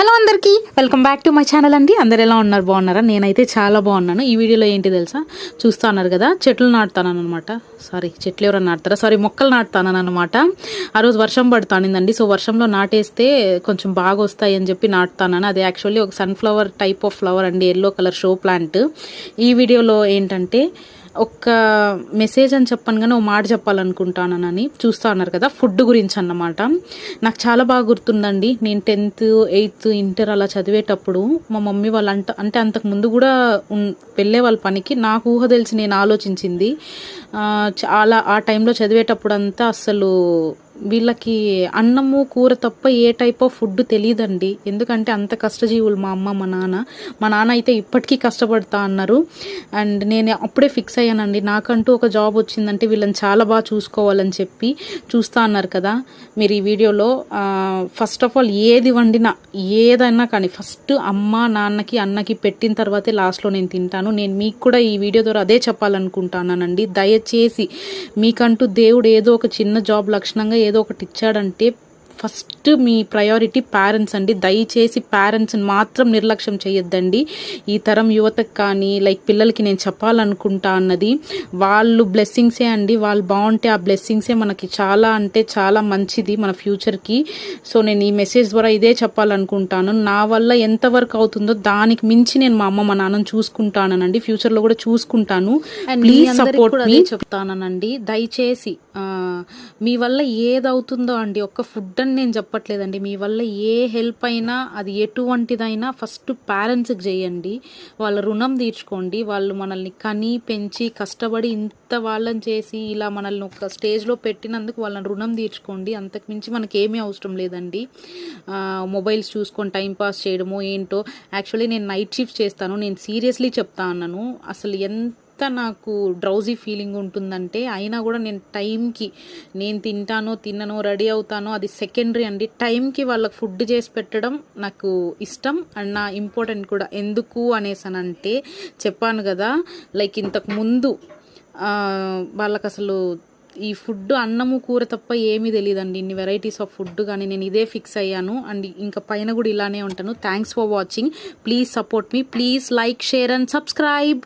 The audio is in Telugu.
హలో అందరికీ welcome back to my channel అండి. అందరు ఎలా ఉన్నారు, బాగున్నారా? నేనైతే చాలా బాగున్నాను. ఈ వీడియోలో ఏంటి తెలుసా, చూస్తా ఉన్నారు కదా, చెట్లు నాటుతానమాట. చెట్లు ఎవరైనా నాటుతారా, మొక్కలు నాటుతానమాట. ఆ రోజు వర్షం పడుతానిందండి. సో వర్షంలో నాటేస్తే కొంచెం బాగా వస్తాయి అని చెప్పి నాటుతానని. అది యాక్చువల్లీ ఒక సన్ఫ్లవర్ టైప్ ఆఫ్ ఫ్లవర్ అండి, ఎల్లో కలర్ షో ప్లాంట్. ఈ వీడియోలో ఏంటంటే ఒక్క మెసేజ్ అని చెప్పను కానీ ఒక మాట చెప్పాలనుకుంటానని. చూస్తా ఉన్నారు కదా, ఫుడ్ గురించి అన్నమాట. నాకు చాలా బాగా గుర్తుందండి. నేను 10th 8th ఇంటర్ అలా చదివేటప్పుడు మా మమ్మీ వాళ్ళు అంటే అంతకు ముందు కూడా వెళ్ళే వాళ్ళ పనికి. నాకు ఊహ తెలిసి నేను ఆలోచించింది చాలా ఆ టైంలో చదివేటప్పుడు అంతా అసలు వీళ్ళకి అన్నము కూర తప్ప ఏ టైప్ ఆఫ్ ఫుడ్ తెలియదండి. ఎందుకంటే అంత కష్టజీవులు మా అమ్మ మా నాన్న అయితే ఇప్పటికీ కష్టపడతా అన్నారు. అండ్ నేను అప్పుడే ఫిక్స్ అయ్యానండి, నాకంటూ ఒక జాబ్ వచ్చిందంటే వీళ్ళని చాలా బాగా చూసుకోవాలని చెప్పి. చూస్తా అన్నారు కదా మీరు ఈ వీడియోలో. ఫస్ట్ ఆఫ్ ఆల్ ఏది వండినా ఏదైనా కానీ ఫస్ట్ అమ్మ నాన్నకి అన్నకి పెట్టిన తర్వాతే లాస్ట్లో నేను తింటాను. నేను మీకు కూడా ఈ వీడియో ద్వారా అదే చెప్పాలనుకుంటున్నానండి. దయచేసి మీకంటూ దేవుడు ఏదో ఒక చిన్న జాబ్ లక్షణంగా ఏదో ఒకటి ఇచ్చాడంటే ఫస్ట్ మీ ప్రయారిటీ పేరెంట్స్ అండి. దయచేసి పేరెంట్స్ని మాత్రం నిర్లక్ష్యం చేయొద్దండి. ఈ తరం యువతకు కానీ పిల్లలకి నేను చెప్పాలనుకుంటా అన్నది, వాళ్ళు బ్లెస్సింగ్సే అండి. వాళ్ళు బాగుంటే ఆ బ్లెస్సింగ్సే మనకి చాలా అంటే చాలా మంచిది మన ఫ్యూచర్కి. సో నేను ఈ మెసేజ్ ద్వారా ఇదే చెప్పాలనుకుంటాను. నా వల్ల ఎంతవరకు అవుతుందో దానికి మించి నేను మా అమ్మ మా నాన్నని చూసుకుంటానండి, ఫ్యూచర్లో కూడా చూసుకుంటాను. ప్లీజ్ సపోర్ట్ మీ చెప్తానండి. దయచేసి మీ వల్ల ఏదవుతుందో అండి, ఒక్క ఫుడ్ అని నేను చెప్పట్లేదండి, మీ వల్ల ఏ హెల్ప్ అయినా అది ఎటువంటిదైనా ఫస్ట్ పేరెంట్స్కి చేయండి. వాళ్ళ రుణం తీర్చుకోండి. వాళ్ళు మనల్ని కని పెంచి కష్టపడి ఇంత వాళ్ళని చేసి ఇలా మనల్ని ఒక స్టేజ్లో పెట్టినందుకు వాళ్ళని రుణం తీర్చుకోండి. అంతకుమించి మనకి ఏమీ అవసరం లేదండి. మొబైల్స్ చూసుకొని టైంపాస్ చేయడమో ఏంటో. యాక్చువల్లీ నేను నైట్ షిఫ్ట్ చేస్తాను. నేను సీరియస్లీ చెప్తా అన్నాను, అసలు ఎంత నాకు డ్రౌజీ ఫీలింగ్ ఉంటుందంటే అయినా కూడా నేను టైంకి నేను తిన్ననో రెడీ అవుతానో అది సెకండరీ అండి. టైంకి వాళ్ళకి ఫుడ్ చేసి పెట్టడం నాకు ఇష్టం అండ్ నా ఇంపార్టెంట్ కూడా. ఎందుకు అనేసానంటే చెప్పాను కదా, ఇంతకు ముందు వాళ్ళకి అసలు ఈ ఫుడ్ అన్నము కూర తప్ప ఏమీ తెలియదండి. ఇన్ని వెరైటీస్ ఆఫ్ ఫుడ్ కానీ నేను ఇదే ఫిక్స్ అయ్యాను. అండ్ ఇంకా పైన కూడా ఇలానే ఉంటాను. Thanks for watching. Please support me. Please like, share and subscribe.